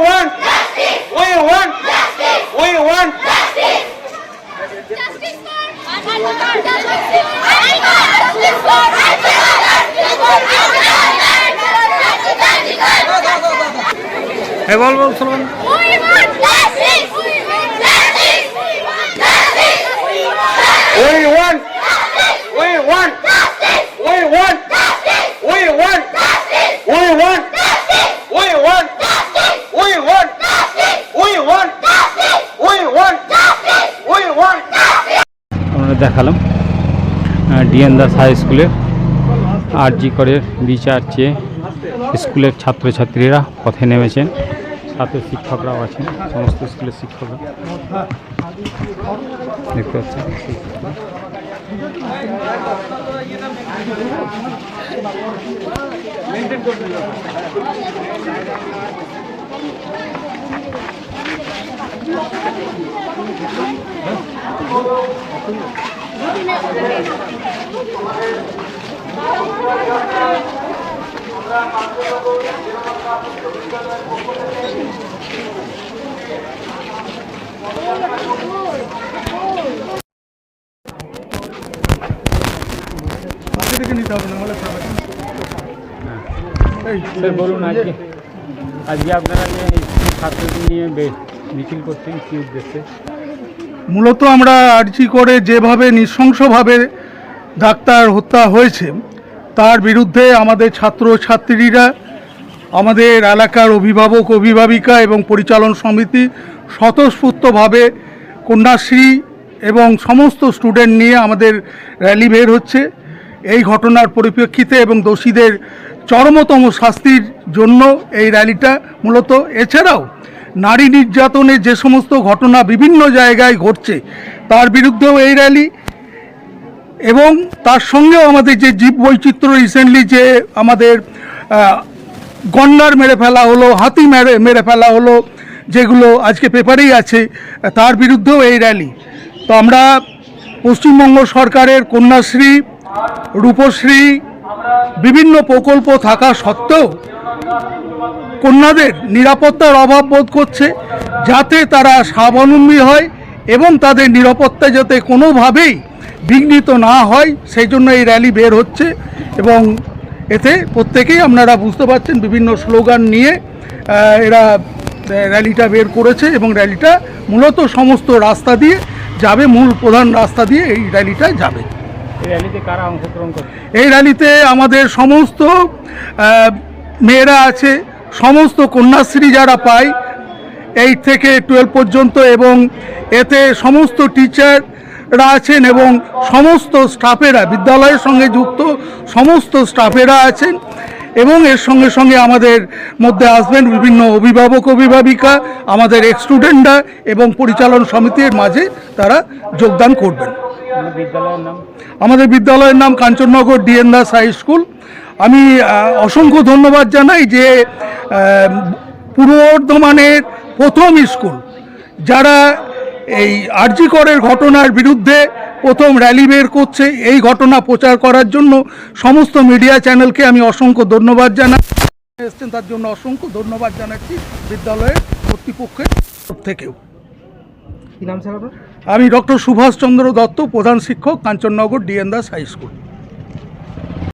want justice. We want justice. We want justice. Justice for Hey, bol Sulman. We want justice. We want justice. We want justice. We want justice. We want justice. We want justice. We want justice. We want justice. We want justice. We want justice. We want justice. We want justice. আমরা দেখালাম DNA Das high স্কুলের আরজি করের বিচার চেয়ে স্কুলের ছাত্রছাত্রীরা পথে নেমেছেন, সাথে শিক্ষকরাও আছেন, সমস্ত স্কুলের শিক্ষকরা দেখতে পাচ্ছেন। স্যার বলুন, আজকে আপনারা যে ছাত্রদের নিয়ে মিছিল করছেন কী উদ্দেশ্যে? মূলত আমরা আর্জি করে যেভাবে নৃশংসভাবে ডাক্তার হত্যা হয়েছে তার বিরুদ্ধে আমাদের ছাত্রছাত্রীরা, আমাদের এলাকার অভিভাবক অভিভাবিকা এবং পরিচালন সমিতি স্বতঃস্ফূর্তভাবে কন্যাশ্রী এবং সমস্ত স্টুডেন্ট নিয়ে আমাদের র্যালি বের হচ্ছে। এই ঘটনার পরিপ্রেক্ষিতে এবং দোষীদের চরমতম শাস্তির জন্য এই র্যালিটা মূলত। এছাড়াও নারী নির্যাতনের যে সমস্ত ঘটনা বিভিন্ন জায়গায় ঘটছে তার বিরুদ্ধেও এই র্যালি, এবং তার সঙ্গেও আমাদের যে জীববৈচিত্র্য রিসেন্টলি যে আমাদের গন্ডার মেরে ফেলা হলো, হাতি মেরে ফেলা হলো, যেগুলো আজকে পেপারেই আছে, তার বিরুদ্ধেও এই র্যালি। তো আমরা পশ্চিমবঙ্গ সরকারের কন্যাশ্রী, রূপশ্রী বিভিন্ন প্রকল্প থাকা সত্ত্বেও কন্যাদের নিরাপত্তার অভাব বোধ করছে, যাতে তারা স্বাবলম্বী হয় এবং তাদের নিরাপত্তা যাতে কোনোভাবেই বিঘ্নিত না হয়, সেই জন্য এই র্যালি বের হচ্ছে। এবং এতে প্রত্যেকেই আপনারা বুঝতে পারছেন বিভিন্ন স্লোগান নিয়ে এরা র্যালিটা বের করেছে, এবং র্যালিটা মূলত সমস্ত রাস্তা দিয়ে যাবে, মূল প্রধান রাস্তা দিয়ে এই র্যালিটা যাবে। এই র্যালিতে কারা অংশগ্রহণ করছে? এই র্যালিতে আমাদের সমস্ত মেয়েরা আছে, সমস্ত কন্যাশ্রী যারা পায় 8 থেকে 12 পর্যন্ত, এবং এতে সমস্ত টিচাররা আছেন এবং সমস্ত স্টাফেরা, বিদ্যালয়ের সঙ্গে যুক্ত সমস্ত স্টাফেরা আছেন, এবং এর সঙ্গে সঙ্গে আমাদের মধ্যে আসবেন বিভিন্ন অভিভাবক অভিভাবিকা, আমাদের এক্স স্টুডেন্টরা এবং পরিচালন সমিতির মাঝে তারা যোগদান করবেন। আমাদের বিদ্যালয়ের নাম Kanchannagar DN Das high school. আমি অসংখ্য ধন্যবাদ জানাই যে পূর্ব বর্ধমানের প্রথম স্কুল যারা এই আরজি করের ঘটনার বিরুদ্ধে প্রথম র্যালি বের করছে, এই ঘটনা প্রচার করার জন্য সমস্ত মিডিয়া চ্যানেলকে আমি অসংখ্য ধন্যবাদ জানাই। এসছেন তার জন্য অসংখ্য ধন্যবাদ জানাচ্ছি বিদ্যালয়ের কর্তৃপক্ষের থেকেও। কি নাম স্যার আপনার? আমি ডক্টর সুভাষচন্দ্র দত্ত, প্রধান শিক্ষক, Kanchannagar DN Das high school.